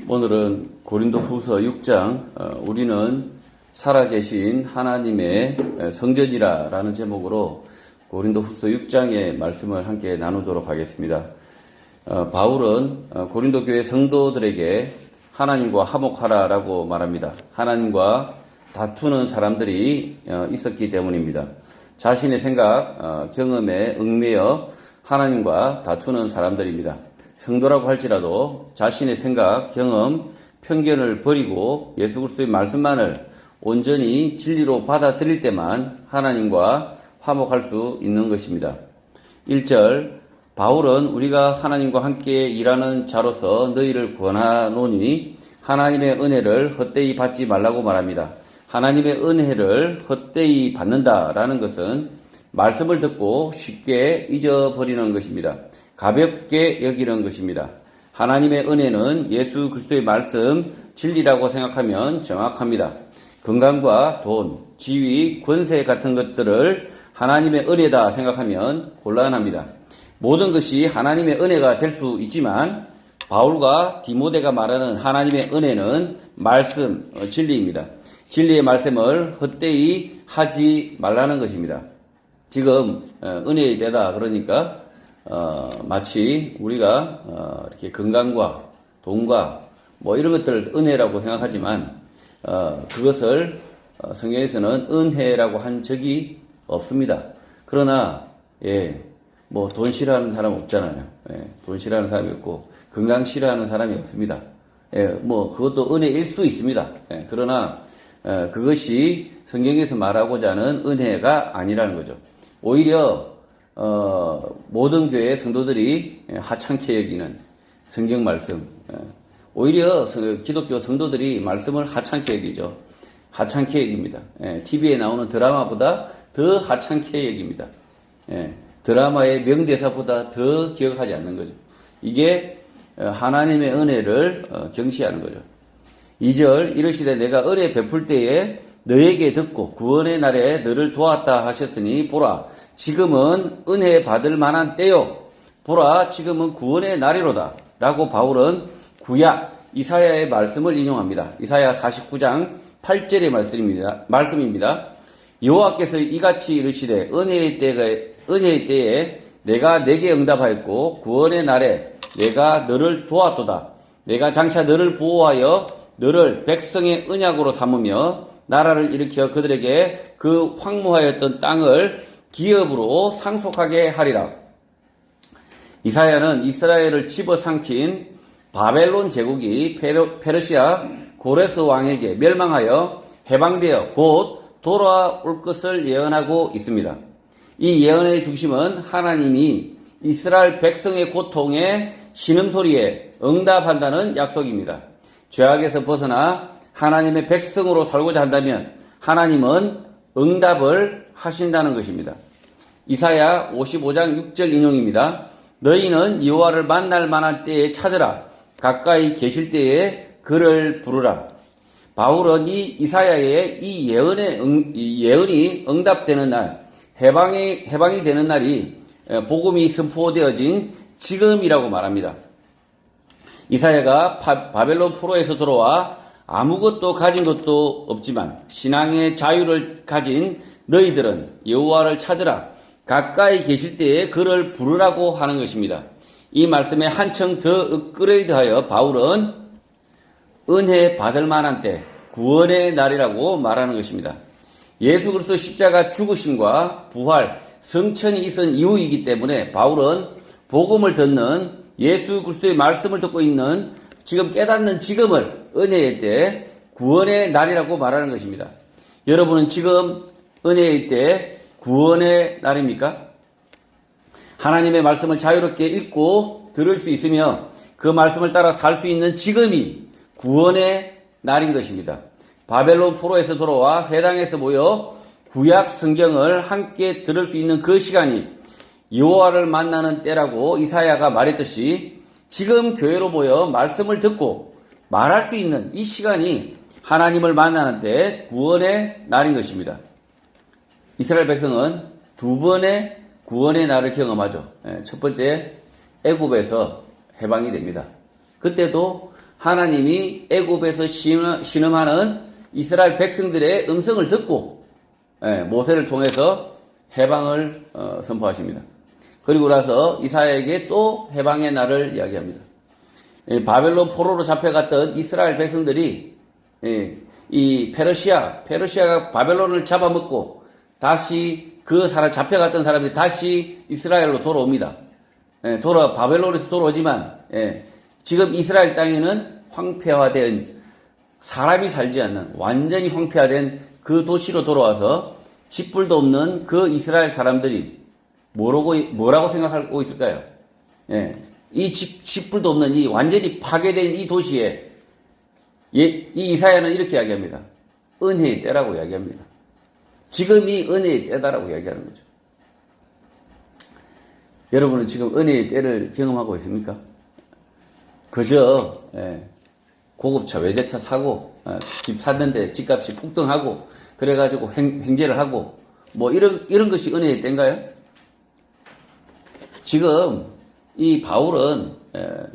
오늘은 고린도후서 6장 우리는 살아계신 하나님의 성전이라는 제목으로 고린도후서 6장의 말씀을 함께 나누도록 하겠습니다. 바울은 고린도 교회 성도들에게 하나님과 화목하라라고 말합니다. 하나님과 다투는 사람들이 있었기 때문입니다. 자신의 생각, 경험에 얽매여 하나님과 다투는 사람들입니다. 성도라고 할지라도 자신의 생각, 경험, 편견을 버리고 예수 그리스도의 말씀만을 온전히 진리로 받아들일 때만 하나님과 화목할 수 있는 것입니다. 1절, 바울은 우리가 하나님과 함께 일하는 자로서 너희를 권하노니 하나님의 은혜를 헛되이 받지 말라고 말합니다. 하나님의 은혜를 헛되이 받는다라는 것은 말씀을 듣고 쉽게 잊어버리는 것입니다. 가볍게 여기는 것입니다. 하나님의 은혜는 예수 그리스도의 말씀, 진리라고 생각하면 정확합니다. 건강과 돈, 지위, 권세 같은 것들을 하나님의 은혜다 생각하면 곤란합니다. 모든 것이 하나님의 은혜가 될 수 있지만 바울과 디모데가 말하는 하나님의 은혜는 말씀, 진리입니다. 진리의 말씀을 헛되이 하지 말라는 것입니다. 지금 은혜의 때다 그러니까 마치 우리가 이렇게 건강과 돈과 이런 것들을 은혜라고 생각하지만 그것을 성경에서는 은혜라고 한 적이 없습니다. 그러나 돈 싫어하는 사람 없잖아요. 돈 싫어하는 사람이 없고 건강 싫어하는 사람이 없습니다. 그것도 은혜일 수 있습니다. 그러나 그것이 성경에서 말하고자 하는 은혜가 아니라는 거죠. 오히려 모든 교회 성도들이 하찮게 여기는 성경 말씀, 오히려 기독교 성도들이 말씀을 하찮게 여기죠. 하찮게 여깁니다. TV에 나오는 드라마보다 더 하찮게 여깁니다. 드라마의 명대사보다 더 기억하지 않는 거죠. 이게 하나님의 은혜를 경시하는 거죠. 2절, 이르시되 내가 은혜 베풀 때에 너에게 듣고 구원의 날에 너를 도왔다 하셨으니 보라 지금은 은혜 받을 만한 때요 보라 지금은 구원의 날이로다 라고 바울은 구약 이사야의 말씀을 인용합니다. 이사야 49장 8절의 말씀입니다. 여호와께서 이같이 이르시되 은혜의 때에 내가 내게 응답하였고 구원의 날에 내가 너를 도왔도다. 내가 장차 너를 보호하여 너를 백성의 언약으로 삼으며 나라를 일으켜 그들에게 그 황무하였던 땅을 기업으로 상속하게 하리라. 이사야는 이스라엘을 집어삼킨 바벨론 제국이 페르시아 고레스 왕에게 멸망하여 해방되어 곧 돌아올 것을 예언하고 있습니다. 이 예언의 중심은 하나님이 이스라엘 백성의 고통에 신음소리에 응답한다는 약속입니다. 죄악에서 벗어나 하나님의 백성으로 살고자 한다면 하나님은 응답을 하신다는 것입니다. 이사야 55장 6절 인용입니다. 너희는 여호와를 만날 만한 때에 찾으라. 가까이 계실 때에 그를 부르라. 바울은 이 이사야의 이 예언이 응답되는 날, 해방이 되는 날이 복음이 선포되어진 지금이라고 말합니다. 이사야가 바벨론 포로에서 돌아와 아무것도 가진 것도 없지만 신앙의 자유를 가진 너희들은 여호와를 찾으라. 가까이 계실 때에 그를 부르라고 하는 것입니다. 이 말씀에 한층 더 업그레이드하여 바울은 은혜 받을 만한 때, 구원의 날이라고 말하는 것입니다. 예수 그리스도 십자가 죽으심과 부활, 성천이 있은 이유이기 때문에 바울은 복음을 듣는 예수 그리스도의 말씀을 듣고 있는 지금 깨닫는 지금을 은혜의 때, 구원의 날이라고 말하는 것입니다. 여러분은 지금 은혜의 때, 구원의 날입니까? 하나님의 말씀을 자유롭게 읽고 들을 수 있으며 그 말씀을 따라 살 수 있는 지금이 구원의 날인 것입니다. 바벨론 포로에서 돌아와 회당에서 모여 구약 성경을 함께 들을 수 있는 그 시간이 여호와를 만나는 때라고 이사야가 말했듯이 지금 교회로 모여 말씀을 듣고 말할 수 있는 이 시간이 하나님을 만나는 때 구원의 날인 것입니다. 이스라엘 백성은 두 번의 구원의 날을 경험하죠. 첫 번째 애굽에서 해방이 됩니다. 그때도 하나님이 애굽에서 신음하는 이스라엘 백성들의 음성을 듣고 모세를 통해서 해방을 선포하십니다. 그리고 나서 이사야에게 또 해방의 날을 이야기합니다. 바벨론 포로로 잡혀갔던 이스라엘 백성들이 이 페르시아가 바벨론을 잡아먹고 다시 잡혀갔던 사람들이 다시 이스라엘로 돌아옵니다. 바벨론에서 돌아오지만 지금 이스라엘 땅에는 황폐화된, 사람이 살지 않는 완전히 황폐화된 그 도시로 돌아와서 쥐뿔도 없는 그 이스라엘 사람들이 뭐라고 생각하고 있을까요? 이 쥐뿔도 없는 이 완전히 파괴된 이 도시에 이 이사야는 이렇게 이야기합니다. 은혜의 때라고 이야기합니다. 지금이 은혜의 때다라고 이야기하는 거죠. 여러분은 지금 은혜의 때를 경험하고 있습니까? 그저 고급차, 외제차 사고 집 샀는데 집값이 폭등하고 그래가지고 횡재를 하고 뭐 이런 것이 은혜의 때인가요? 지금 이 바울은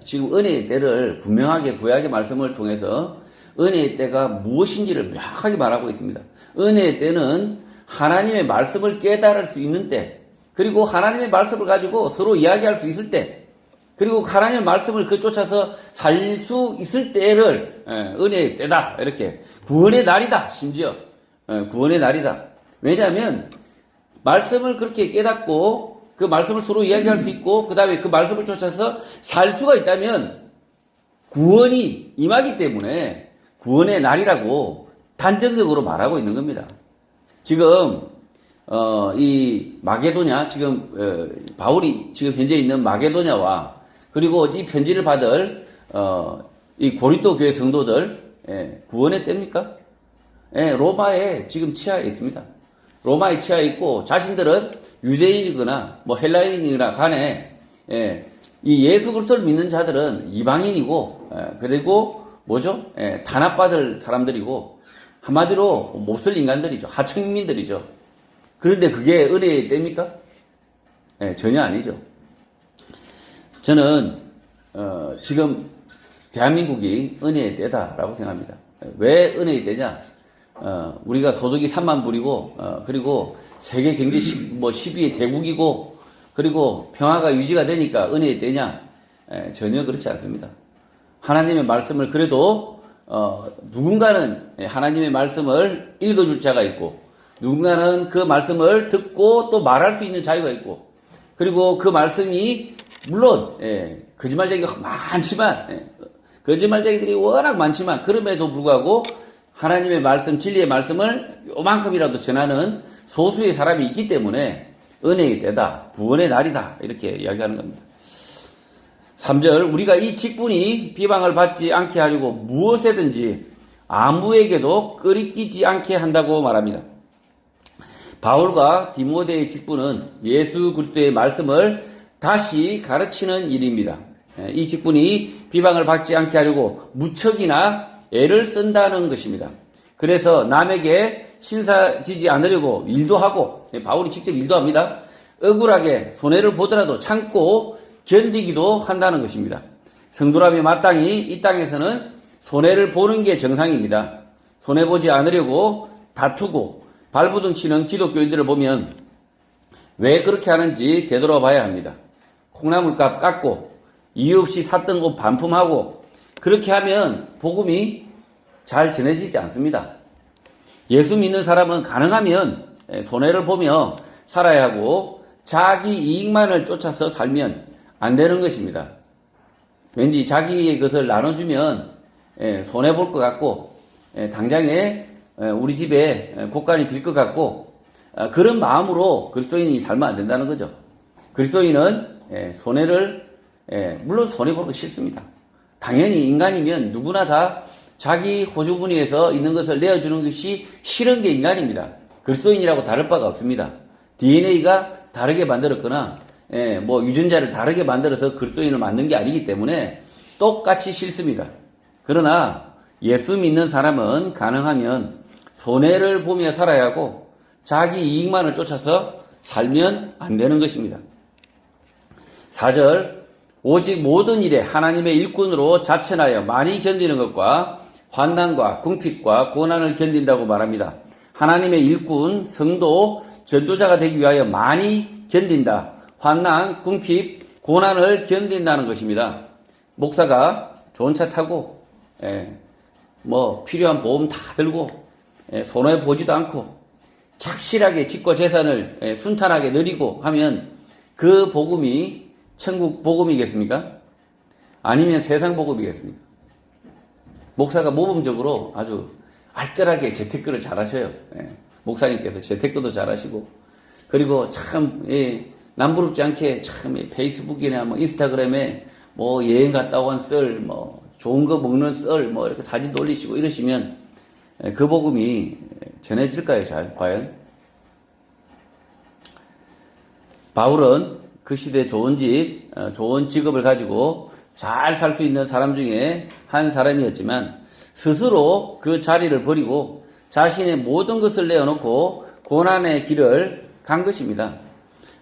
지금 은혜의 때를 분명하게 구약의 말씀을 통해서 은혜의 때가 무엇인지를 명확하게 말하고 있습니다. 은혜의 때는 하나님의 말씀을 깨달을 수 있는 때, 그리고 하나님의 말씀을 가지고 서로 이야기할 수 있을 때, 그리고 하나님의 말씀을 쫓아서 살 수 있을 때를 은혜의 때다. 이렇게 구원의 날이다. 심지어 구원의 날이다. 왜냐하면 말씀을 그렇게 깨닫고 그 말씀을 서로 이야기할 수 있고 그 다음에 그 말씀을 쫓아서 살 수가 있다면 구원이 임하기 때문에 구원의 날이라고 단정적으로 말하고 있는 겁니다. 지금 이 마게도냐, 지금 바울이 지금 현재 있는 마게도냐와 그리고 이 편지를 받을 이 고린도 교회 성도들 구원의 때입니까? 로마에 지금 치하에 있습니다. 로마에 치하에 있고 자신들은 유대인이거나 뭐 헬라인이거나 간에 이 예수 그리스도를 믿는 자들은 이방인이고 그리고 뭐죠? 탄압받을 사람들이고 한마디로 몹쓸 인간들이죠. 하층민들이죠. 그런데 그게 은혜의 때입니까? 전혀 아니죠. 저는 지금 대한민국이 은혜의 때다라고 생각합니다. 왜 은혜의 때냐? 우리가 소득이 3만 불이고 그리고 세계 경제 10위의 대국이고 그리고 평화가 유지가 되니까 은혜의 때냐? 전혀 그렇지 않습니다. 하나님의 말씀을 그래도 누군가는 하나님의 말씀을 읽어줄 자가 있고 누군가는 그 말씀을 듣고 또 말할 수 있는 자유가 있고 그리고 그 말씀이 물론 거짓말쟁이가 많지만 거짓말쟁이들이 워낙 많지만 그럼에도 불구하고 하나님의 말씀, 진리의 말씀을 요만큼이라도 전하는 소수의 사람이 있기 때문에 은혜의 때다, 구원의 날이다 이렇게 이야기하는 겁니다. 3절, 우리가 이 직분이 비방을 받지 않게 하려고 무엇에든지 아무에게도 끄리끼지 않게 한다고 말합니다. 바울과 디모데의 직분은 예수 그리스도의 말씀을 다시 가르치는 일입니다. 이 직분이 비방을 받지 않게 하려고 무척이나 애를 쓴다는 것입니다. 그래서 남에게 신사지지 않으려고 일도 하고, 바울이 직접 일도 합니다. 억울하게 손해를 보더라도 참고 견디기도 한다는 것입니다. 성도라면 마땅히 이 땅에서는 손해를 보는 게 정상입니다. 손해보지 않으려고 다투고 발부둥 치는 기독교인들을 보면 왜 그렇게 하는지 되돌아봐야 합니다. 콩나물값 깎고 이유 없이 샀던 옷 반품하고 그렇게 하면 복음이 잘 전해지지 않습니다. 예수 믿는 사람은 가능하면 손해를 보며 살아야 하고 자기 이익만을 쫓아서 살면 안 되는 것입니다. 왠지 자기의 것을 나눠주면 손해볼 것 같고 당장에 우리 집에 곳간이 빌 것 같고 그런 마음으로 그리스도인이 살면 안 된다는 거죠. 그리스도인은 손해를 물론 손해보는 거 싫습니다. 당연히 인간이면 누구나 다 자기 호주머니에서 있는 것을 내어주는 것이 싫은 게 인간입니다. 그리스도인이라고 다를 바가 없습니다. DNA가 다르게 만들었거나 뭐 유전자를 다르게 만들어서 그리스도인을 만든 게 아니기 때문에 똑같이 싫습니다. 그러나 예수 믿는 사람은 가능하면 손해를 보며 살아야 하고 자기 이익만을 쫓아서 살면 안 되는 것입니다. 4절, 오직 모든 일에 하나님의 일꾼으로 자천하여 많이 견디는 것과 환난과 궁핍과 고난을 견딘다고 말합니다. 하나님의 일꾼, 성도, 전도자가 되기 위하여 많이 견딘다. 환난, 궁핍, 고난을 견딘다는 것입니다. 목사가 좋은 차 타고 필요한 보험 다 들고 손해 보지도 않고 착실하게 집과 재산을 순탄하게 누리고 하면 그 복음이 천국 복음이겠습니까? 아니면 세상 복음이겠습니까? 목사가 모범적으로 아주 알뜰하게 재테크를 잘하셔요. 목사님께서 재테크도 잘하시고, 그리고 참 남부럽지 않게 참 페이스북이나 인스타그램에 여행 갔다 온 썰, 좋은 거 먹는 썰, 이렇게 사진도 올리시고 이러시면 그 복음이 전해질까요, 잘? 과연? 바울은 그 시대 좋은 집, 좋은 직업을 가지고 잘 살 수 있는 사람 중에 한 사람이었지만 스스로 그 자리를 버리고 자신의 모든 것을 내어놓고 고난의 길을 간 것입니다.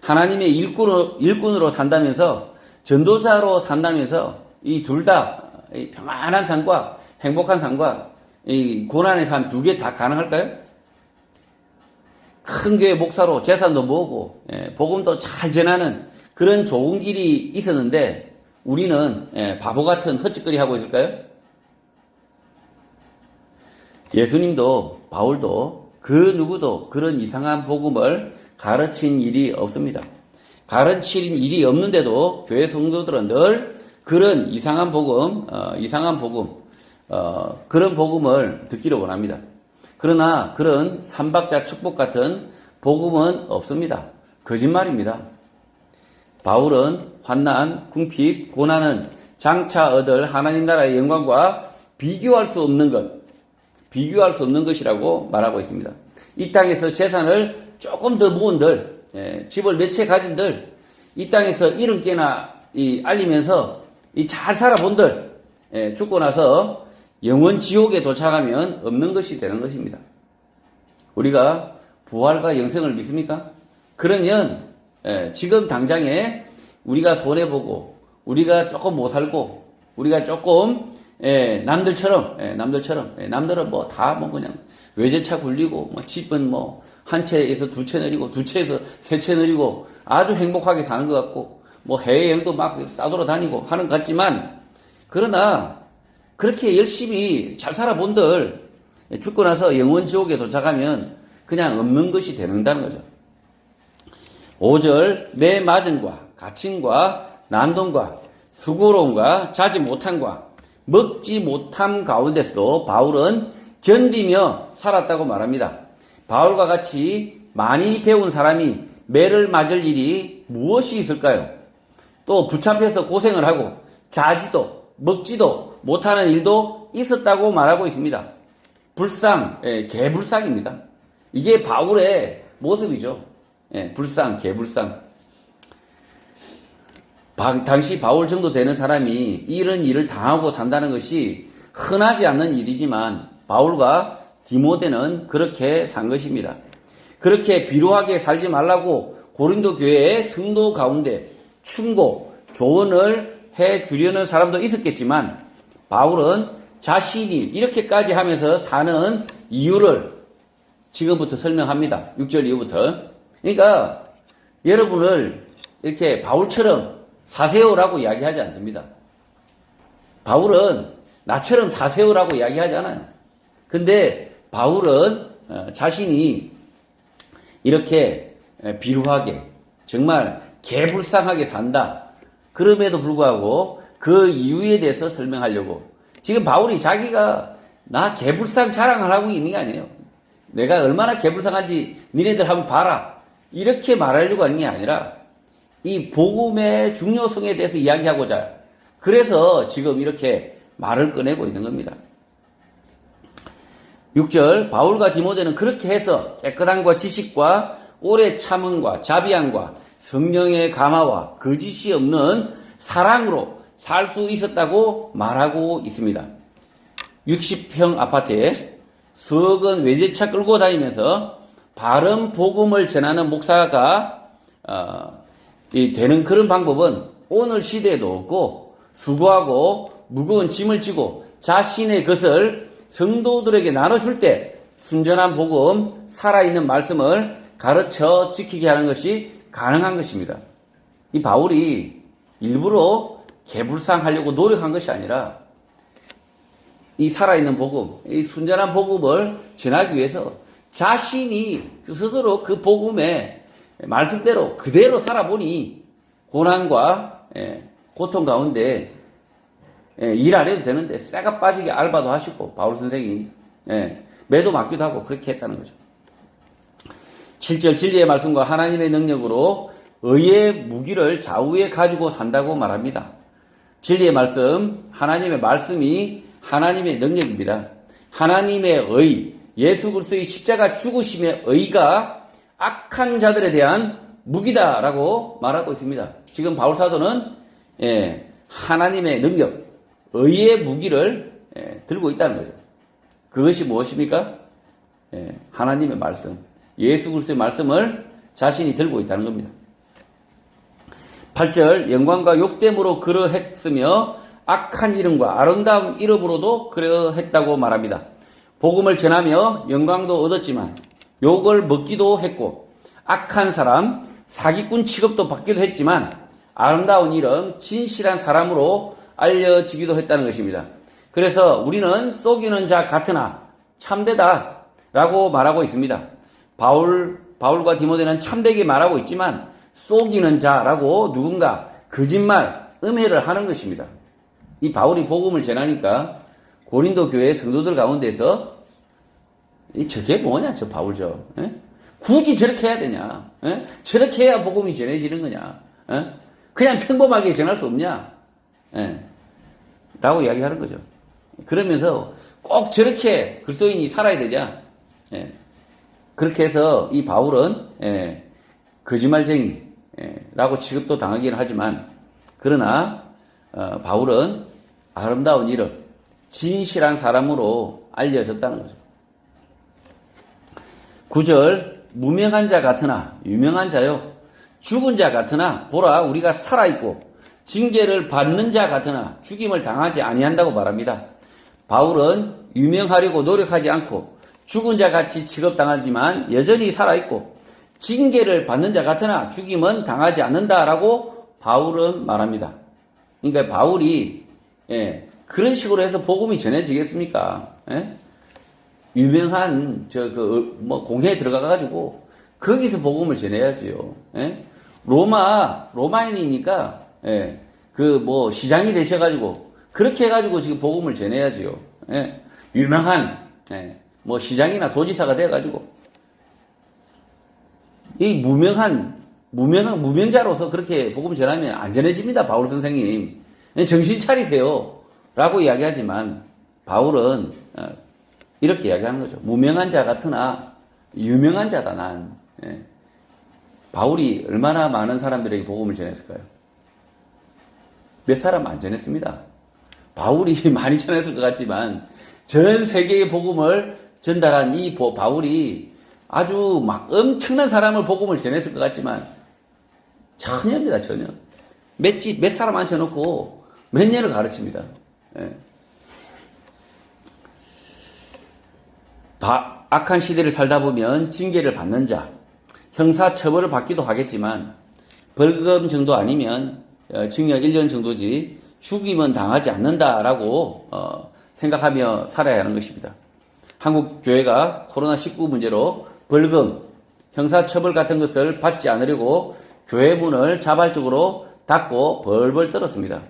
하나님의 일꾼으로 산다면서, 전도자로 산다면서 이 둘 다 평안한 삶과 행복한 삶과 이 고난의 삶 두 개 다 가능할까요? 큰 교회 목사로 재산도 모으고 복음도 잘 전하는 그런 좋은 길이 있었는데 우리는 바보 같은 헛짓거리 하고 있을까요? 예수님도 바울도 그 누구도 그런 이상한 복음을 가르친 일이 없습니다. 가르친 일이 없는데도 교회 성도들은 늘 그런 이상한 복음, 그런 복음을 듣기를 원합니다. 그러나 그런 삼박자 축복 같은 복음은 없습니다. 거짓말입니다. 바울은 환난, 궁핍, 고난은 장차 얻을 하나님 나라의 영광과 비교할 수 없는 것이라고 말하고 있습니다. 이 땅에서 재산을 조금 더 모은들, 집을 몇 채 가진들, 이 땅에서 이름께나 알리면서 잘 살아본들, 죽고 나서 영원 지옥에 도착하면 없는 것이 되는 것입니다. 우리가 부활과 영생을 믿습니까? 그러면 지금 당장에 우리가 손해보고 우리가 조금 못 살고 우리가 조금 남들처럼 남들은 다 그냥 외제차 굴리고 집은 한 채에서 두 채 내리고 두 채에서 세 채 내리고 아주 행복하게 사는 것 같고 해외여행도 막 싸돌아 다니고 하는 것 같지만, 그러나 그렇게 열심히 잘 살아본들 죽고 나서 영원 지옥에 도착하면 그냥 없는 것이 되는다는 거죠. 5절 매 맞음과 갇힘과 난동과 수고로움과 자지 못함과 먹지 못함 가운데서도 바울은 견디며 살았다고 말합니다. 바울과 같이 많이 배운 사람이 매를 맞을 일이 무엇이 있을까요? 또 붙잡혀서 고생을 하고 자지도 먹지도 못하는 일도 있었다고 말하고 있습니다. 개불쌍입니다. 이게 바울의 모습이죠. 불쌍, 개불쌍. 당시 바울 정도 되는 사람이 이런 일을 당하고 산다는 것이 흔하지 않는 일이지만 바울과 디모데는 그렇게 산 것입니다. 그렇게 비루하게 살지 말라고 고린도 교회의 성도 가운데 충고, 조언을 해 주려는 사람도 있었겠지만 바울은 자신이 이렇게까지 하면서 사는 이유를 지금부터 설명합니다. 6절 이후부터. 그러니까 여러분을 이렇게 바울처럼 사세요라고 이야기하지 않습니다. 바울은 나처럼 사세요라고 이야기하지 않아요. 근데 바울은 자신이 이렇게 비루하게 정말 개불쌍하게 산다. 그럼에도 불구하고 그 이유에 대해서 설명하려고. 지금 바울이 자기가 나 개불쌍 자랑을 하고 있는 게 아니에요. 내가 얼마나 개불쌍한지 니네들 한번 봐라. 이렇게 말하려고 하는 게 아니라 이 복음의 중요성에 대해서 이야기하고자, 그래서 지금 이렇게 말을 꺼내고 있는 겁니다. 6절 바울과 디모데는 그렇게 해서 깨끗함과 지식과 오래 참음과 자비함과 성령의 감화와 거짓이 없는 사랑으로 살 수 있었다고 말하고 있습니다. 60평 아파트에 수억은 외제차 끌고 다니면서 바른 복음을 전하는 목사가 되는 그런 방법은 오늘 시대에도 없고 수고하고 무거운 짐을 지고 자신의 것을 성도들에게 나눠줄 때 순전한 복음, 살아있는 말씀을 가르쳐 지키게 하는 것이 가능한 것입니다. 이 바울이 일부러 개불상하려고 노력한 것이 아니라 이 살아있는 복음, 이 순전한 복음을 전하기 위해서 자신이 스스로 그 복음의 말씀대로 그대로 살아보니 고난과 고통 가운데 일 안 해도 되는데 쇠가 빠지게 알바도 하시고 바울 선생이 매도 맡기도 하고 그렇게 했다는 거죠. 7절 진리의 말씀과 하나님의 능력으로 의의 무기를 좌우에 가지고 산다고 말합니다. 진리의 말씀, 하나님의 말씀이 하나님의 능력입니다. 하나님의 의, 예수 그리스도의 십자가 죽으심의 의가 악한 자들에 대한 무기다라고 말하고 있습니다. 지금 바울 사도는 하나님의 능력, 의의 무기를 들고 있다는 거죠. 그것이 무엇입니까? 하나님의 말씀, 예수 그리스도의 말씀을 자신이 들고 있다는 겁니다. 8절 영광과 욕됨으로 그러했으며 악한 이름과 아름다운 이름으로도 그러했다고 말합니다. 복음을 전하며 영광도 얻었지만 욕을 먹기도 했고 악한 사람, 사기꾼 취급도 받기도 했지만 아름다운 이름, 진실한 사람으로 알려지기도 했다는 것입니다. 그래서 우리는 속이는 자 같으나 참되다 라고 말하고 있습니다. 바울과 디모데는 참되게 말하고 있지만 속이는 자라고 누군가 거짓말, 음해를 하는 것입니다. 이 바울이 복음을 전하니까 고린도 교회 성도들 가운데서 저게 뭐냐 저 바울 굳이 저렇게 해야 되냐? 저렇게 해야 복음이 전해지는 거냐? 그냥 평범하게 전할 수 없냐? 라고 이야기하는 거죠. 그러면서 꼭 저렇게 그리스도인이 살아야 되냐? 그렇게 해서 이 바울은 거짓말쟁이라고 취급도 당하기는 하지만 그러나 바울은 아름다운 이름, 진실한 사람으로 알려졌다는 거죠. 9절 무명한 자 같으나 유명한 자요 죽은 자 같으나 보라 우리가 살아있고 징계를 받는 자 같으나 죽임을 당하지 아니한다고 말합니다. 바울은 유명하려고 노력하지 않고 죽은 자 같이 취급당하지만 여전히 살아있고 징계를 받는 자 같으나 죽임은 당하지 않는다라고 바울은 말합니다. 그러니까 바울이 그런 식으로 해서 복음이 전해지겠습니까? 유명한 공회에 들어가가지고 거기서 복음을 전해야지요. 로마인이니까 시장이 되셔가지고 그렇게 해가지고 지금 복음을 전해야지요. 유명한 시장이나 도지사가 돼가지고 이 무명자로서 그렇게 복음 전하면 안 전해집니다. 바울 선생님 정신 차리세요 라고 이야기하지만 바울은 이렇게 이야기하는 거죠. 무명한 자 같으나 유명한 자다 난. 바울이 얼마나 많은 사람들에게 복음을 전했을까요? 몇 사람 안 전했습니다. 바울이 많이 전했을 것 같지만 전 세계의 복음을 전달한 이 바울이 아주 엄청난 사람을 복음을 전했을 것 같지만 전혀입니다. 전혀. 몇 사람 앉혀놓고 몇 년을 가르칩니다. 악한 시대를 살다 보면 징계를 받는 자, 형사 처벌을 받기도 하겠지만 벌금 정도 아니면 징역 1년 정도지 죽임은 당하지 않는다라고 생각하며 살아야 하는 것입니다. 한국 교회가 코로나19 문제로 벌금, 형사 처벌 같은 것을 받지 않으려고 교회 문을 자발적으로 닫고 벌벌 떨었습니다.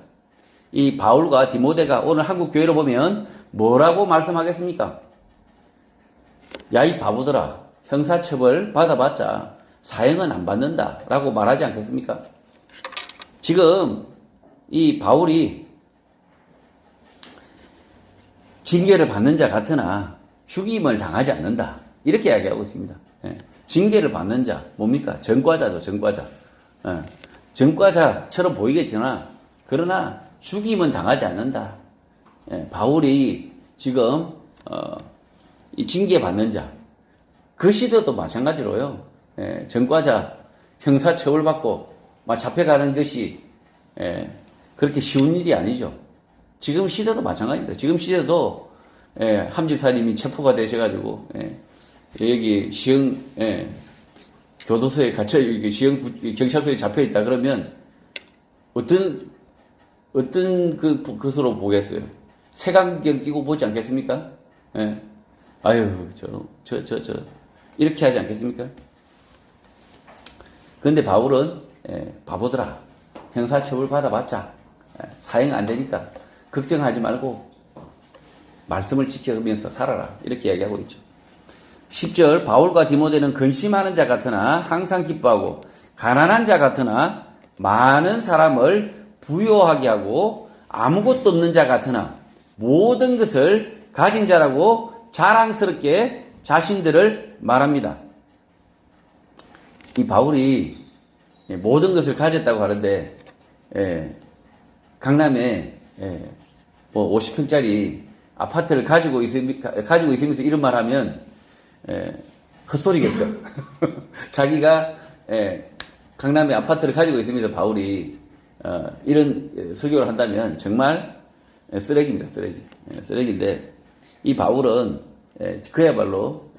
이 바울과 디모데가 오늘 한국 교회로 보면 뭐라고 말씀하겠습니까? 야, 이 바보들아, 형사처벌 받아봤자 사형은 안 받는다 라고 말하지 않겠습니까? 지금 이 바울이 징계를 받는 자 같으나 죽임을 당하지 않는다 이렇게 이야기하고 있습니다. 징계를 받는 자 뭡니까? 전과자죠. 전과자. 전과자처럼 보이겠지만 그러나 죽임은 당하지 않는다. 바울이 지금 이 징계받는 자, 그 시대도 마찬가지로요. 전과자, 형사처벌받고 잡혀가는 것이 그렇게 쉬운 일이 아니죠. 지금 시대도 마찬가지입니다. 지금 시대도 함 집사님이 체포가 되셔가지고 여기 시흥 교도소에 갇혀 시흥 경찰서에 잡혀 있다 그러면 어떤 것으로 보겠어요? 색안경 끼고 보지 않겠습니까? 아유 이렇게 하지 않겠습니까? 그런데 바울은 바보들아, 형사처벌 받아봤자 사형 안 되니까 걱정하지 말고 말씀을 지켜가면서 살아라, 이렇게 이야기하고 있죠. 10절, 바울과 디모데는 근심하는 자 같으나 항상 기뻐하고 가난한 자 같으나 많은 사람을 부요하게 하고 아무것도 없는 자 같으나 모든 것을 가진 자라고 자랑스럽게 자신들을 말합니다. 이 바울이 모든 것을 가졌다고 하는데 강남에 뭐 50평짜리 아파트를 가지고 있으면서 이런 말 하면 헛소리겠죠. 자기가 강남에 아파트를 가지고 있으면서 바울이 이런 설교를 한다면 정말 쓰레기입니다. 쓰레기인데 이 바울은 그야말로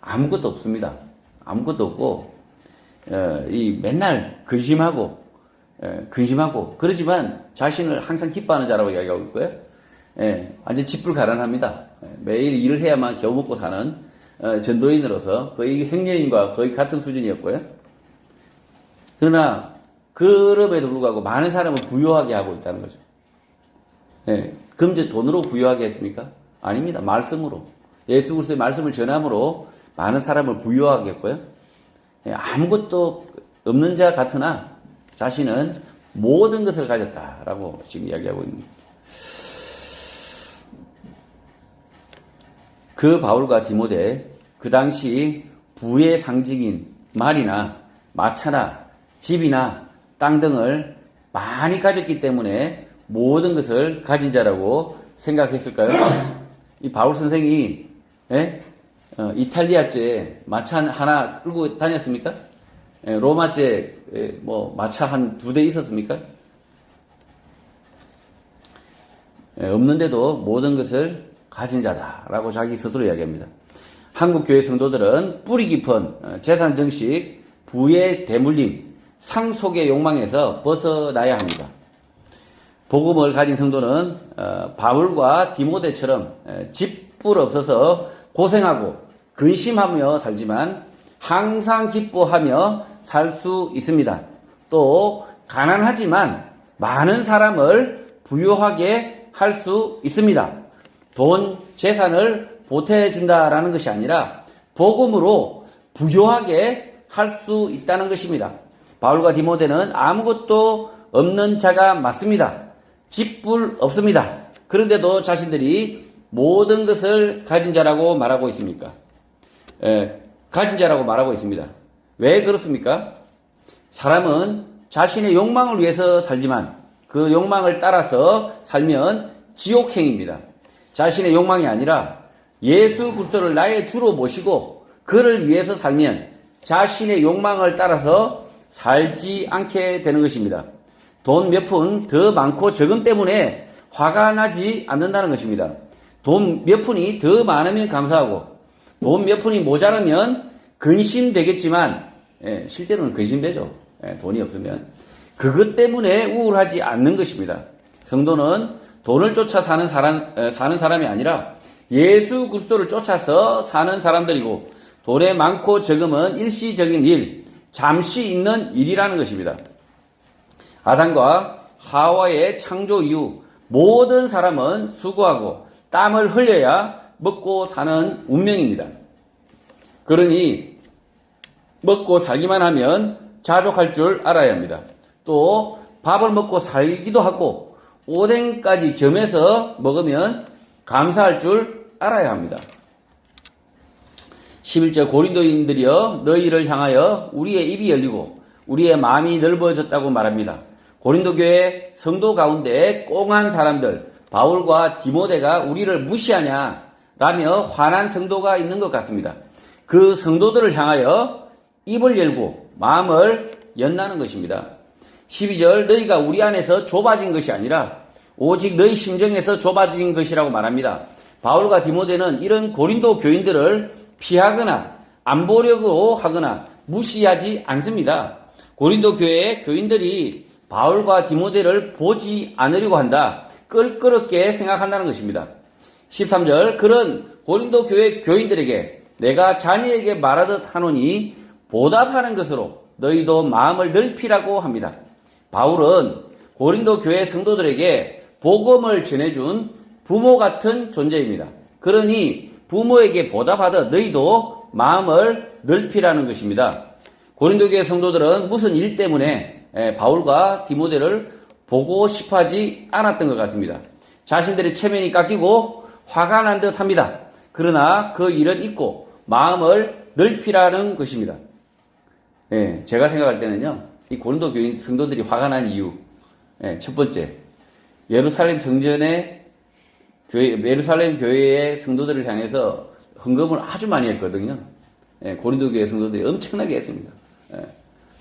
아무것도 없습니다. 아무것도 없고 이 맨날 근심하고 그러지만 자신을 항상 기뻐하는 자라고 이야기하고 있고요. 완전 집불가란합니다. 매일 일을 해야만 겨우 먹고 사는 전도인으로서 거의 행여인과 거의 같은 수준이었고요. 그러나 그럼에도 불구하고 많은 사람을 부유하게 하고 있다는 거죠. 그럼 이제 돈으로 부유하게 했습니까? 아닙니다. 말씀으로, 예수 그리스도의 말씀을 전함으로 많은 사람을 부유하게 했고요. 아무것도 없는 자 같으나 자신은 모든 것을 가졌다라고 지금 이야기하고 있는 거예요. 그 바울과 디모데, 그 당시 부의 상징인 말이나 마차나 집이나 땅 등을 많이 가졌기 때문에 모든 것을 가진 자라고 생각했을까요? 이 바울 선생이 이탈리아제 마차 하나 끌고 다녔습니까? 로마제 뭐 마차 한 2대 있었습니까? 없는데도 모든 것을 가진 자다라고 자기 스스로 이야기합니다. 한국 교회 성도들은 뿌리 깊은 재산 정식, 부의 대물림, 상속의 욕망에서 벗어나야 합니다. 복음을 가진 성도는 바울과 디모데처럼 집불 없어서 고생하고 근심하며 살지만 항상 기뻐하며 살 수 있습니다. 또 가난하지만 많은 사람을 부유하게 할 수 있습니다. 돈, 재산을 보태준다라는 것이 아니라 복음으로 부유하게 할 수 있다는 것입니다. 바울과 디모데는 아무것도 없는 자가 맞습니다. 집불 없습니다. 그런데도 자신들이 모든 것을 가진 자라고 말하고 있습니까? 가진 자라고 말하고 있습니다. 왜 그렇습니까? 사람은 자신의 욕망을 위해서 살지만 그 욕망을 따라서 살면 지옥행입니다. 자신의 욕망이 아니라 예수 그리스도를 나의 주로 모시고 그를 위해서 살면 자신의 욕망을 따라서 살지 않게 되는 것입니다. 돈 몇 푼 더 많고 적음 때문에 화가 나지 않는다는 것입니다. 돈 몇 푼이 더 많으면 감사하고 돈 몇 푼이 모자라면 근심되겠지만 실제로는 근심되죠. 돈이 없으면. 그것 때문에 우울하지 않는 것입니다. 성도는 돈을 쫓아 사는 사람이 아니라 예수 그리스도를 쫓아서 사는 사람들이고 돈의 많고 적음은 일시적인 일, 잠시 있는 일이라는 것입니다. 아담과 하와의 창조 이후 모든 사람은 수고하고 땀을 흘려야 먹고 사는 운명입니다. 그러니 먹고 살기만 하면 자족할 줄 알아야 합니다. 또 밥을 먹고 살기도 하고 오뎅까지 겸해서 먹으면 감사할 줄 알아야 합니다. 11절 고린도인들이여 너희를 향하여 우리의 입이 열리고 우리의 마음이 넓어졌다고 말합니다. 고린도 교회 성도 가운데 꽁한 사람들 바울과 디모데가 우리를 무시하냐 라며 화난 성도가 있는 것 같습니다. 그 성도들을 향하여 입을 열고 마음을 연다는 것입니다. 12절 너희가 우리 안에서 좁아진 것이 아니라 오직 너희 심정에서 좁아진 것이라고 말합니다. 바울과 디모데는 이런 고린도 교인들을 피하거나 안 보려고 하거나 무시하지 않습니다. 고린도 교회의 교인들이 바울과 디모데를 보지 않으려고 한다. 껄끄럽게 생각한다는 것입니다. 13절 그런 고린도 교회 교인들에게 내가 자녀에게 말하듯 하노니 보답하는 것으로 너희도 마음을 넓히라고 합니다. 바울은 고린도 교회 성도들에게 복음을 전해준 부모 같은 존재입니다. 그러니 부모에게 보답하듯 너희도 마음을 넓히라는 것입니다. 고린도 교회 성도들은 무슨 일 때문에 바울과 디모데를 보고 싶어하지 않았던 것 같습니다. 자신들의 체면이 깎이고 화가 난 듯 합니다. 그러나 그 일은 잊고 마음을 넓히라는 것입니다. 제가 생각할 때는요, 이 고린도 교인 성도들이 화가 난 이유, 첫 번째, 예루살렘 성전의 예루살렘 교회의 성도들을 향해서 헌금을 아주 많이 했거든요. 고린도 교회 성도들이 엄청나게 했습니다.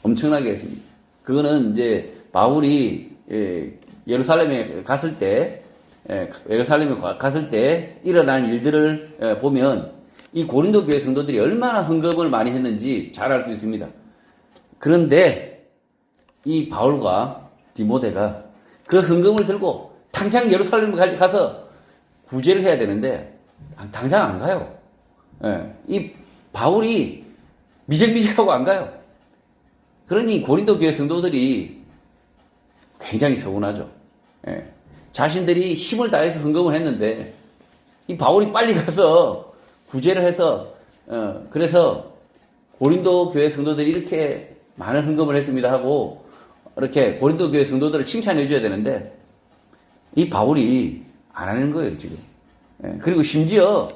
엄청나게 했습니다. 그거는 이제 바울이 예루살렘에 갔을 때 일어난 일들을 보면 이 고린도 교회 성도들이 얼마나 헌금을 많이 했는지 잘 알 수 있습니다. 그런데 이 바울과 디모데가 그 헌금을 들고 당장 예루살렘에 가서 구제를 해야 되는데 당장 안 가요. 이 바울이 미적미적하고 안 가요. 그러니 고린도 교회 성도들이 굉장히 서운하죠. 자신들이 힘을 다해서 헌금을 했는데 이 바울이 빨리 가서 구제를 해서 그래서 고린도 교회 성도들이 이렇게 많은 헌금을 했습니다 하고 이렇게 고린도 교회 성도들을 칭찬해 줘야 되는데 이 바울이 안 하는 거예요 지금. 그리고 심지어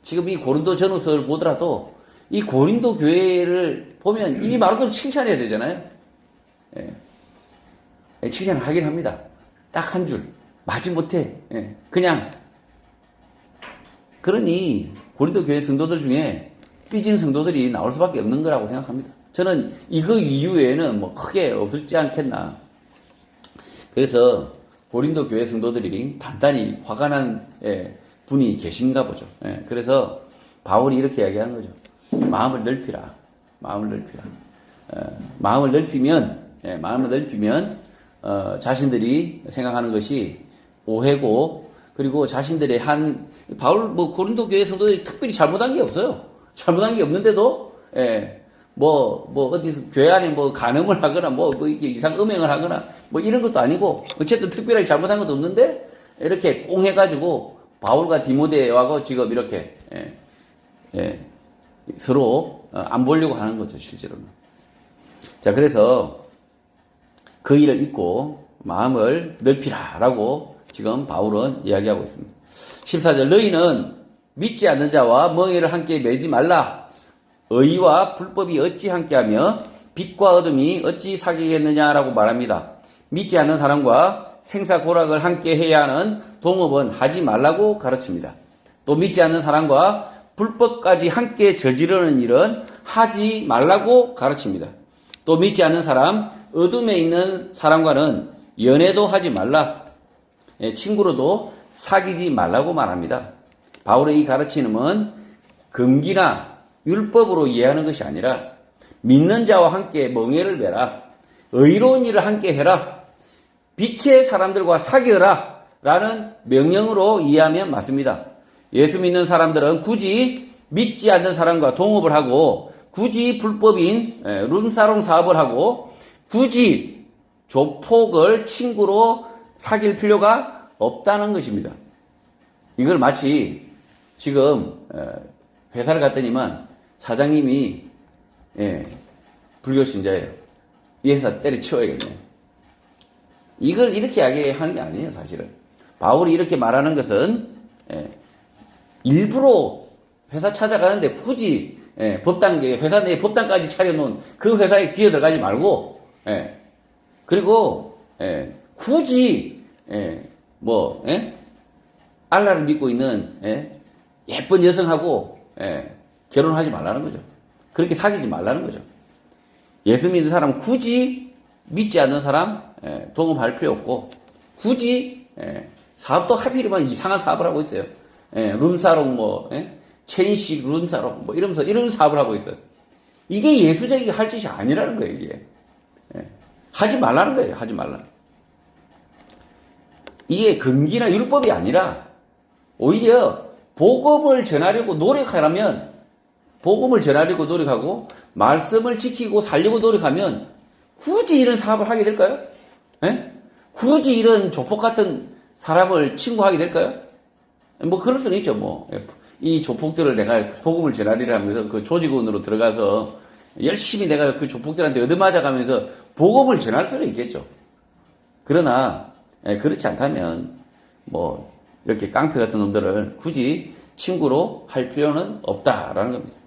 지금 이 고린도 전후서를 보더라도 이 고린도 교회를 보면 이미 말로도 칭찬해야 되잖아요. 칭찬을 하긴 합니다. 딱 한 줄 마지못해 그냥. 그러니 고린도 교회 성도들 중에 삐진 성도들이 나올 수밖에 없는 거라고 생각합니다. 저는 이거 이후에는 뭐 크게 없을지 않겠나. 그래서 고린도 교회 성도들이 단단히 화가 난 분이 계신가 보죠. 그래서 바울이 이렇게 이야기하는 거죠. 마음을 넓히라. 마음을 넓히라. 마음을 넓히면 자신들이 생각하는 것이 오해고, 그리고 자신들의 바울, 고린도 교회 성도들이 특별히 잘못한 게 없어요. 잘못한 게 없는데도, 어디서 교회 안에 간음을 하거나, 이렇게 이상 음행을 하거나, 이런 것도 아니고, 어쨌든 특별하게 잘못한 것도 없는데, 이렇게 꽁해가지고, 바울과 디모데하고 지금 이렇게, 서로 안 보려고 하는 거죠, 실제로는. 자, 그래서 그 일을 잊고 마음을 넓히라라고 지금 바울은 이야기하고 있습니다. 14절 너희는 믿지 않는 자와 멍에를 함께 매지 말라. 의와 불법이 어찌 함께하며 빛과 어둠이 어찌 사귀겠느냐라고 말합니다. 믿지 않는 사람과 생사고락을 함께 해야 하는 동업은 하지 말라고 가르칩니다. 또 믿지 않는 사람과 불법까지 함께 저지르는 일은 하지 말라고 가르칩니다. 또 믿지 않는 사람, 어둠에 있는 사람과는 연애도 하지 말라. 친구로도 사귀지 말라고 말합니다. 바울의 이 가르침은 금기나 율법으로 이해하는 것이 아니라 믿는 자와 함께 멍에를 매라. 의로운 일을 함께 해라. 빛의 사람들과 사귀어라. 라는 명령으로 이해하면 맞습니다. 예수 믿는 사람들은 굳이 믿지 않는 사람과 동업을 하고 굳이 불법인 룸사롱 사업을 하고 굳이 조폭을 친구로 사귈 필요가 없다는 것입니다. 이걸 마치 지금 회사를 갔더니만 사장님이 불교 신자예요. 이 회사 때려치워야겠네. 이걸 이렇게 이야기하는 게 아니에요, 사실은. 바울이 이렇게 말하는 것은 일부러 회사 찾아가는데 굳이 회사 내에 법당까지 차려놓은 그 회사에 기어 들어가지 말고, 그리고 굳이 알라를 믿고 있는 예쁜 여성하고 결혼하지 말라는 거죠. 그렇게 사귀지 말라는 거죠. 예수 믿는 사람은 굳이 믿지 않는 사람 동업할 필요 없고 굳이 사업도 하필이면 이상한 사업을 하고 있어요. 룸사롱 체인식 룸사롱 이러면서 이런 사업을 하고 있어요. 이게 예수적이게 할 짓이 아니라는 거예요. 이게 하지 말라는 거예요. 하지 말라. 이게 금기나 율법이 아니라 오히려 복음을 전하려고 노력하려면 복음을 전하려고 노력하고 말씀을 지키고 살려고 노력하면 굳이 이런 사업을 하게 될까요? 굳이 이런 조폭 같은 사람을 친구하게 될까요? 그럴 수는 있죠. 이 조폭들을 내가 복음을 전하리라 하면서 그 조직원으로 들어가서 열심히 내가 그 조폭들한테 얻어맞아 가면서 복음을 전할 수는 있겠죠. 그러나 그렇지 않다면 이렇게 깡패 같은 놈들을 굳이 친구로 할 필요는 없다라는 겁니다.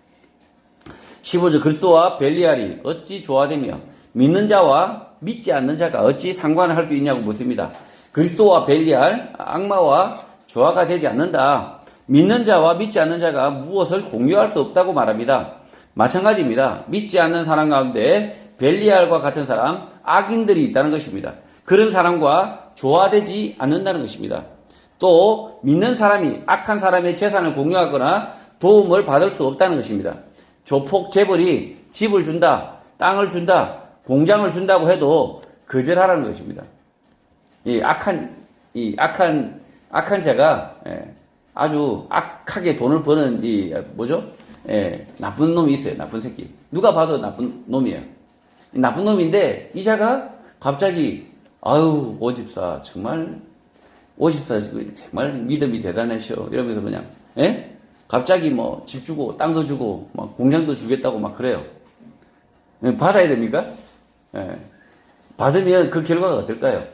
15절 그리스도와 벨리알이 어찌 조화되며 믿는 자와 믿지 않는 자가 어찌 상관을 할 수 있냐고 묻습니다. 그리스도와 벨리알 악마와 조화가 되지 않는다. 믿는 자와 믿지 않는 자가 무엇을 공유할 수 없다고 말합니다. 마찬가지입니다. 믿지 않는 사람 가운데 벨리알과 같은 사람, 악인들이 있다는 것입니다. 그런 사람과 조화되지 않는다는 것입니다. 또 믿는 사람이 악한 사람의 재산을 공유하거나 도움을 받을 수 없다는 것입니다. 조폭 재벌이 집을 준다, 땅을 준다, 공장을 준다고 해도 거절하라는 것입니다. 이 악한 자가 아주 악하게 돈을 버는 나쁜 놈이 있어요. 나쁜 새끼. 누가 봐도 나쁜 놈이에요. 나쁜 놈인데 이 자가 갑자기 오집사 정말 믿음이 대단하셔 이러면서 그냥 갑자기 집 주고 땅도 주고 공장도 주겠다고 막 그래요. 받아야 됩니까? 받으면 그 결과가 어떨까요?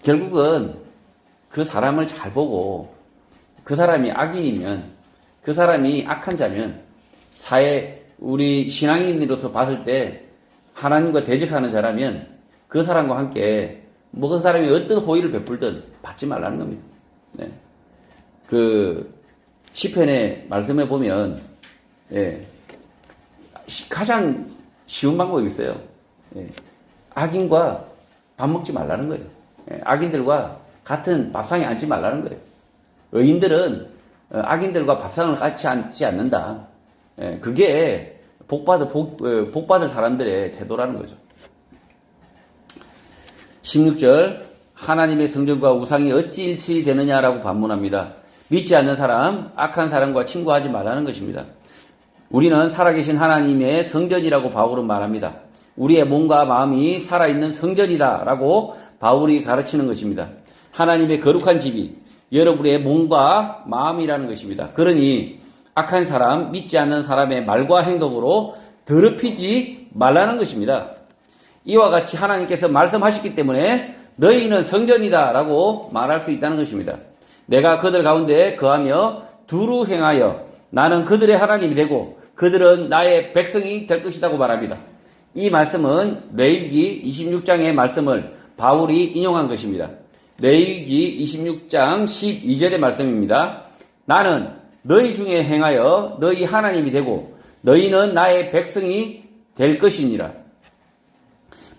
결국은 그 사람을 잘 보고 그 사람이 악인이면 그 사람이 악한 자면 우리 신앙인으로서 봤을 때 하나님과 대적하는 자라면 그 사람과 함께 그 사람이 어떤 호의를 베풀든 받지 말라는 겁니다. 그 시편의 말씀에 보면 가장 쉬운 방법이 있어요. 악인과 밥 먹지 말라는 거예요. 악인들과 같은 밥상에 앉지 말라는 거예요. 의인들은 악인들과 밥상을 같이 앉지 않는다. 그게 복받을 사람들의 태도라는 거죠. 16절 하나님의 성전과 우상이 어찌 일치이 되느냐라고 반문합니다. 믿지 않는 사람, 악한 사람과 친구하지 말라는 것입니다. 우리는 살아계신 하나님의 성전이라고 바울은 말합니다. 우리의 몸과 마음이 살아있는 성전이다라고 바울이 가르치는 것입니다. 하나님의 거룩한 집이 여러분의 몸과 마음이라는 것입니다. 그러니 악한 사람, 믿지 않는 사람의 말과 행동으로 더럽히지 말라는 것입니다. 이와 같이 하나님께서 말씀하셨기 때문에 너희는 성전이다 라고 말할 수 있다는 것입니다. 내가 그들 가운데 거하며 두루 행하여 나는 그들의 하나님이 되고 그들은 나의 백성이 될 것이라고 말합니다. 이 말씀은 레위기 26장의 말씀을 바울이 인용한 것입니다. 레위기 26장 12절의 말씀입니다. 나는 너희 중에 행하여 너희 하나님이 되고 너희는 나의 백성이 될 것이니라.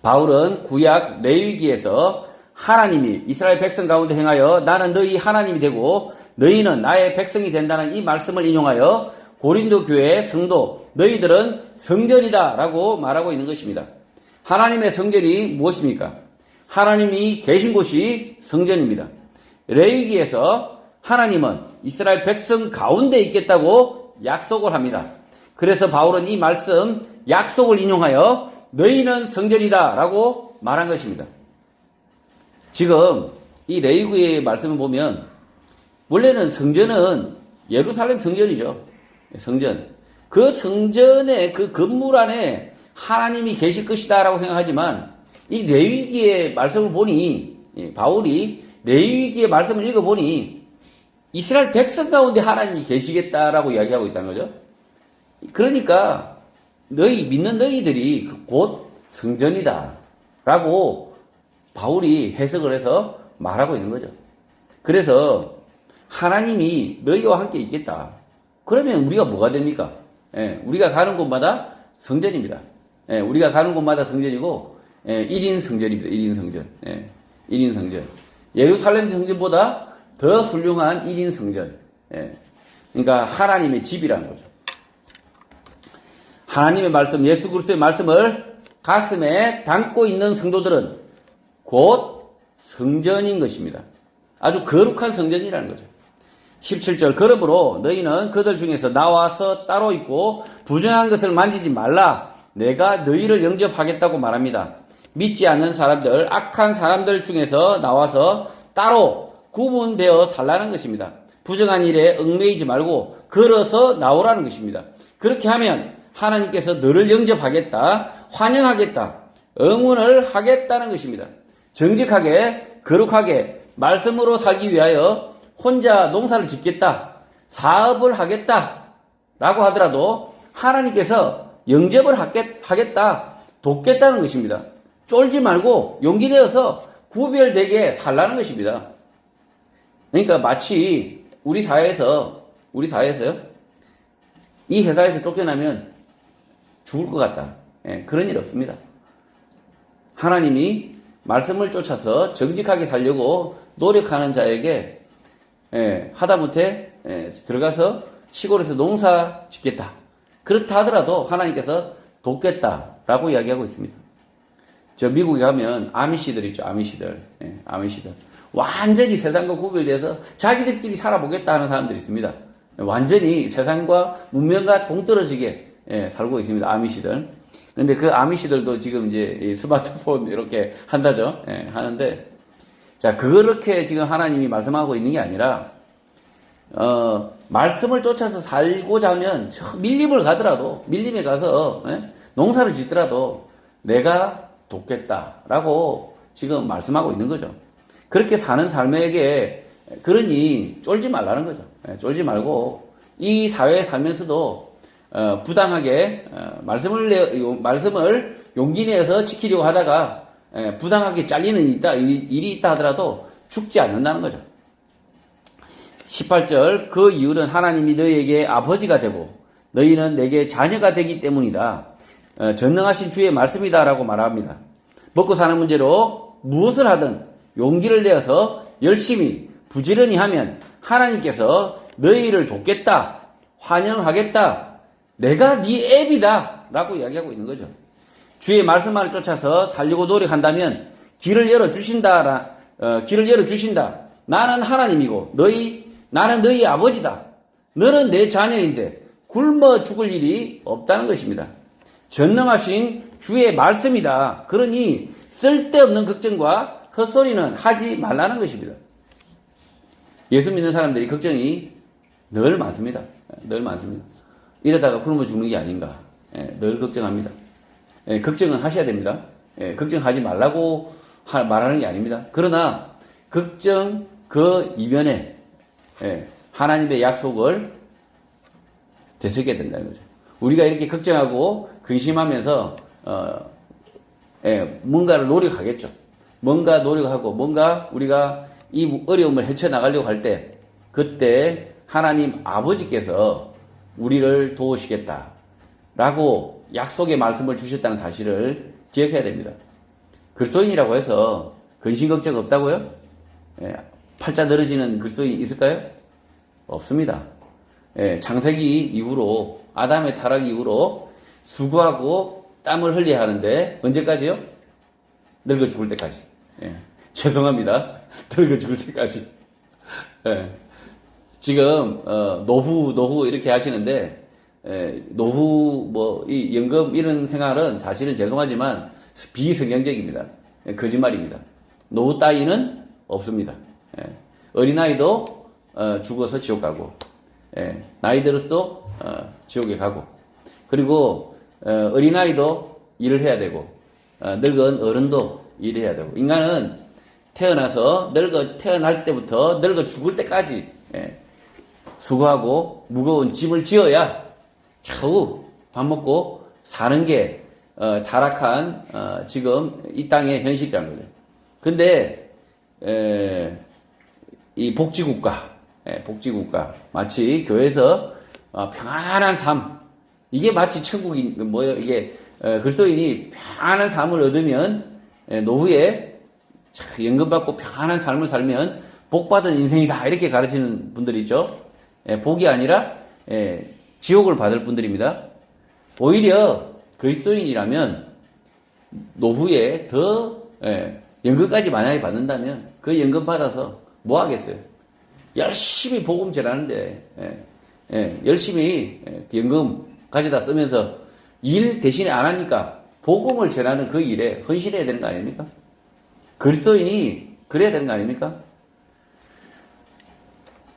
바울은 구약 레위기에서 하나님이 이스라엘 백성 가운데 행하여 나는 너희 하나님이 되고 너희는 나의 백성이 된다는 이 말씀을 인용하여 고린도 교회의 성도 너희들은 성전이다 라고 말하고 있는 것입니다. 하나님의 성전이 무엇입니까? 하나님이 계신 곳이 성전입니다. 레위기에서 하나님은 이스라엘 백성 가운데 있겠다고 약속을 합니다. 그래서 바울은 이 말씀 약속을 인용하여 너희는 성전이다 라고 말한 것입니다. 지금 이 레위기의 말씀을 보면 원래는 성전은 예루살렘 성전이죠. 성전. 그 성전의 그 건물 안에 하나님이 계실 것이다 라고 생각하지만 이 레위기의 말씀을 보니 바울이 레위기의 말씀을 읽어보니 이스라엘 백성 가운데 하나님이 계시겠다라고 이야기하고 있다는 거죠. 그러니까 믿는 너희들이 곧 성전이다 라고 바울이 해석을 해서 말하고 있는 거죠. 그래서 하나님이 너희와 함께 있겠다. 그러면 우리가 뭐가 됩니까? 우리가 가는 곳마다 성전입니다. 예, 우리가 가는 곳마다 성전이고, 1인 성전입니다. 1인 성전. 1인 성전. 예루살렘 성전보다 더 훌륭한 1인 성전. 그러니까 하나님의 집이라는 거죠. 하나님의 말씀, 예수 그리스도의 말씀을 가슴에 담고 있는 성도들은 곧 성전인 것입니다. 아주 거룩한 성전이라는 거죠. 17절, 그러므로 너희는 그들 중에서 나와서 따로 있고 부정한 것을 만지지 말라. 내가 너희를 영접하겠다고 말합니다. 믿지 않는 사람들, 악한 사람들 중에서 나와서 따로 구분되어 살라는 것입니다. 부정한 일에 얽매이지 말고 걸어서 나오라는 것입니다. 그렇게 하면 하나님께서 너를 영접하겠다, 환영하겠다, 응원을 하겠다는 것입니다. 정직하게, 거룩하게 말씀으로 살기 위하여 혼자 농사를 짓겠다, 사업을 하겠다 라고 하더라도 하나님께서 영접을 하겠다, 돕겠다는 것입니다. 쫄지 말고 용기 내어서 구별되게 살라는 것입니다. 그러니까 마치 우리 사회에서요, 이 회사에서 쫓겨나면 죽을 것 같다. 그런 일 없습니다. 하나님이 말씀을 쫓아서 정직하게 살려고 노력하는 자에게 하다못해 들어가서 시골에서 농사 짓겠다. 그렇다 하더라도 하나님께서 돕겠다라고 이야기하고 있습니다. 저 미국에 가면 아미시들 있죠. 아미시들. 완전히 세상과 구별돼서 자기들끼리 살아보겠다 하는 사람들이 있습니다. 완전히 세상과 문명과 동떨어지게 살고 있습니다. 아미시들. 근데 그 아미시들도 지금 이제 스마트폰 이렇게 한다죠. 하는데, 자, 그렇게 지금 하나님이 말씀하고 있는 게 아니라, 말씀을 쫓아서 살고자 하면 저 밀림을 가더라도, 밀림에 가서 농사를 짓더라도 내가 돕겠다라고 지금 말씀하고 있는 거죠. 그렇게 사는 삶에게 그러니 쫄지 말라는 거죠. 쫄지 말고 이 사회에 살면서도 부당하게 말씀을 용기 내서 지키려고 하다가 부당하게 잘리는 일이 있다 하더라도 죽지 않는다는 거죠. 18절, 그 이유는 하나님이 너희에게 아버지가 되고 너희는 내게 자녀가 되기 때문이다. 전능하신 주의 말씀이다라고 말합니다. 먹고 사는 문제로 무엇을 하든 용기를 내어서 열심히 부지런히 하면 하나님께서 너희를 돕겠다, 환영하겠다, 내가 네 애비다 라고 이야기하고 있는 거죠. 주의 말씀만을 쫓아서 살려고 노력한다면 길을 열어주신다. 나는 하나님이고 나는 너희 아버지다. 너는 내 자녀인데 굶어 죽을 일이 없다는 것입니다. 전능하신 주의 말씀이다. 그러니 쓸데없는 걱정과 헛소리는 하지 말라는 것입니다. 예수 믿는 사람들이 걱정이 늘 많습니다. 늘 많습니다. 이러다가 굶어 죽는 게 아닌가. 늘 걱정합니다. 걱정은 하셔야 됩니다. 걱정하지 말라고 말하는 게 아닙니다. 그러나 걱정 그 이면에 하나님의 약속을 되새겨야 된다는 거죠. 우리가 이렇게 걱정하고 근심하면서 뭔가를 노력하겠죠. 뭔가 노력하고 뭔가 우리가 이 어려움을 헤쳐나가려고 할 때 그때 하나님 아버지께서 우리를 도우시겠다 라고 약속의 말씀을 주셨다는 사실을 기억해야 됩니다. 그리스도인이라고 해서 근심 걱정 없다고요? 팔자 늘어지는 그리스도인이 있을까요? 없습니다. 창세기 이후로 아담의 타락 이후로 수고하고 땀을 흘려야 하는데 언제까지요? 늙어 죽을 때까지. 죄송합니다. 늙어 죽을 때까지. 지금 노후 이렇게 하시는데 노후 이 연금 이런 생활은 사실은 죄송하지만 비성경적입니다. 거짓말입니다. 노후 따위는 없습니다. 어린아이도 죽어서 지옥 가고 나이 들어서도 지옥에 가고 그리고 어린아이도 일을 해야 되고 늙은 어른도 일을 해야 되고 인간은 태어나서 태어날 때부터 늙어 죽을 때까지 수고하고 무거운 짐을 지어야 겨우 밥 먹고 사는 게 타락한 지금 이 땅의 현실이라는 거죠. 근데 이 복지국가 마치 교회에서 평안한 삶 이게 마치 천국인, 그리스도인이 편안한 삶을 얻으면, 노후에 연금 받고 편안한 삶을 살면 복받은 인생이다. 이렇게 가르치는 분들 있죠. 복이 아니라, 지옥을 받을 분들입니다. 오히려 그리스도인이라면 노후에 더, 연금까지 만약에 받는다면 그 연금 받아서 뭐 하겠어요? 열심히 복음 전하는데, 열심히 연금 가져다 쓰면서 일 대신에 안 하니까 복음을 전하는 그 일에 헌신해야 되는 거 아닙니까? 그리스도인이 그래야 되는 거 아닙니까?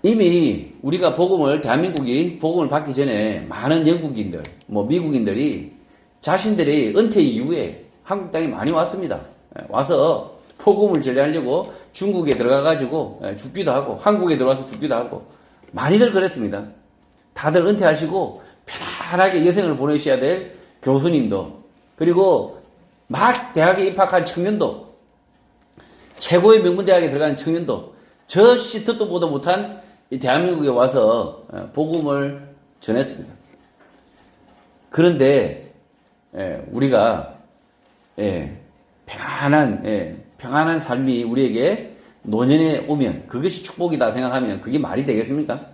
이미 우리가 대한민국이 복음을 받기 전에 많은 영국인들, 미국인들이 자신들의 은퇴 이후에 한국 땅에 많이 왔습니다. 와서 복음을 전하려고 중국에 들어가가지고 죽기도 하고, 한국에 들어와서 죽기도 하고, 많이들 그랬습니다. 다들 은퇴하시고 편안하게 여생을 보내셔야 될 교수님도, 그리고 막 대학에 입학한 청년도, 최고의 명문대학에 들어간 청년도, 저 시트도 보도 못한 이 대한민국에 와서 복음을 전했습니다. 그런데 우리가 평안한 삶이 우리에게 노년에 오면 그것이 축복이다 생각하면 그게 말이 되겠습니까?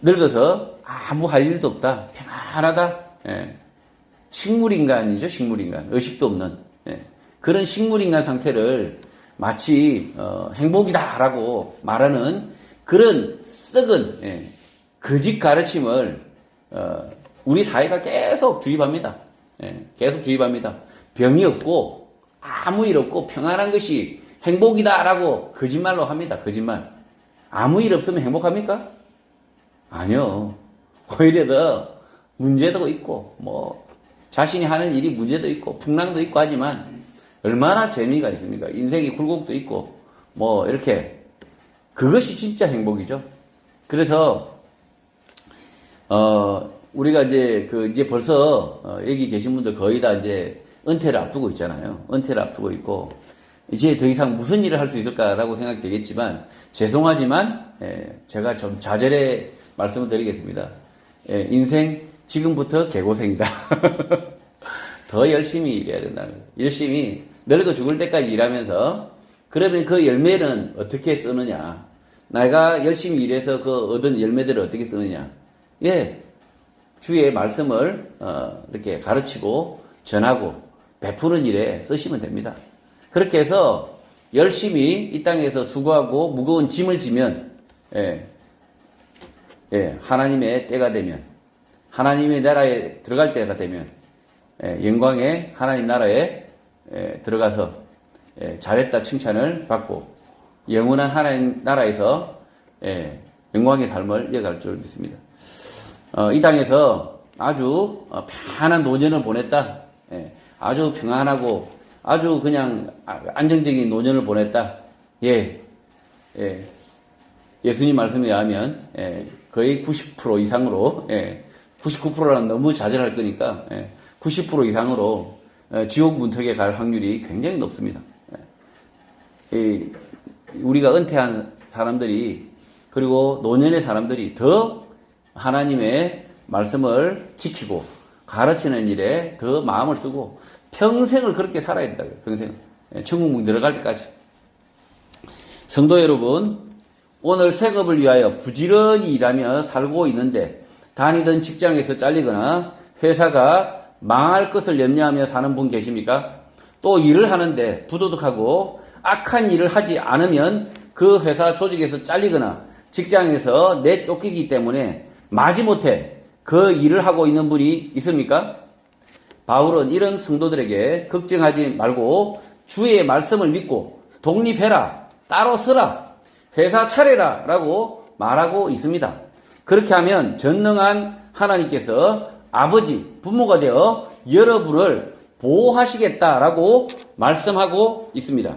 늙어서 아무 할 일도 없다, 평안하다, 식물인간이죠. 식물인간, 의식도 없는 그런 식물인간 상태를 마치 행복이다라고 말하는 그런 썩은 거짓 가르침을 우리 사회가 계속 주입합니다. 계속 주입합니다. 병이 없고 아무 일 없고 평안한 것이 행복이다라고 거짓말로 합니다. 거짓말. 아무 일 없으면 행복합니까? 아니요. 오히려 더 문제도 있고 자신이 하는 일이 문제도 있고 풍랑도 있고 하지만 얼마나 재미가 있습니까? 인생의 굴곡도 있고 이렇게 그것이 진짜 행복이죠. 그래서 우리가 이제 벌써 여기 계신 분들 거의 다 이제 은퇴를 앞두고 있잖아요. 은퇴를 앞두고 있고 이제 더 이상 무슨 일을 할 수 있을까라고 생각되겠지만 죄송하지만 제가 좀 좌절의 말씀을 드리겠습니다. 인생 지금부터 개고생이다. 더 열심히 일해야 된다는 거예요. 열심히 늙어 죽을 때까지 일하면서 그러면 그 열매는 어떻게 쓰느냐? 내가 열심히 일해서 그 얻은 열매들을 어떻게 쓰느냐? 주의 말씀을 이렇게 가르치고 전하고 베푸는 일에 쓰시면 됩니다. 그렇게 해서 열심히 이 땅에서 수고하고 무거운 짐을 지면 하나님의 때가 되면 하나님의 나라에 들어갈 때가 되면 영광의 하나님 나라에 들어가서 잘했다 칭찬을 받고 영원한 하나님 나라에서 영광의 삶을 이어갈 줄 믿습니다. 이 땅에서 아주 편안한 노년을 보냈다. 아주 평안하고 아주 그냥 안정적인 노년을 보냈다. 예수님 말씀에 의하면 거의 90% 이상으로 99%라는 너무 자제할 거니까 90% 이상으로 지옥 문턱에 갈 확률이 굉장히 높습니다. 우리가 은퇴한 사람들이 그리고 노년의 사람들이 더 하나님의 말씀을 지키고 가르치는 일에 더 마음을 쓰고 평생을 그렇게 살아야 된다. 평생 천국 들어갈 때까지. 성도 여러분, 오늘 생업을 위하여 부지런히 일하며 살고 있는데 다니던 직장에서 잘리거나 회사가 망할 것을 염려하며 사는 분 계십니까? 또 일을 하는데 부도덕하고 악한 일을 하지 않으면 그 회사 조직에서 잘리거나 직장에서 내쫓기기 때문에 마지못해 그 일을 하고 있는 분이 있습니까? 바울은 이런 성도들에게 걱정하지 말고 주의 말씀을 믿고 독립해라, 따로 서라, 회사 차려라 라고 말하고 있습니다. 그렇게 하면 전능한 하나님께서 아버지, 부모가 되어 여러분을 보호하시겠다라고 말씀하고 있습니다.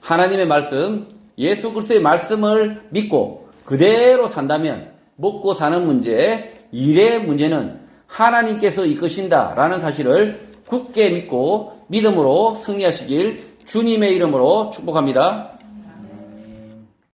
하나님의 말씀, 예수 그리스도의 말씀을 믿고 그대로 산다면 먹고 사는 문제, 일의 문제는 하나님께서 이끄신다라는 사실을 굳게 믿고 믿음으로 승리하시길 주님의 이름으로 축복합니다.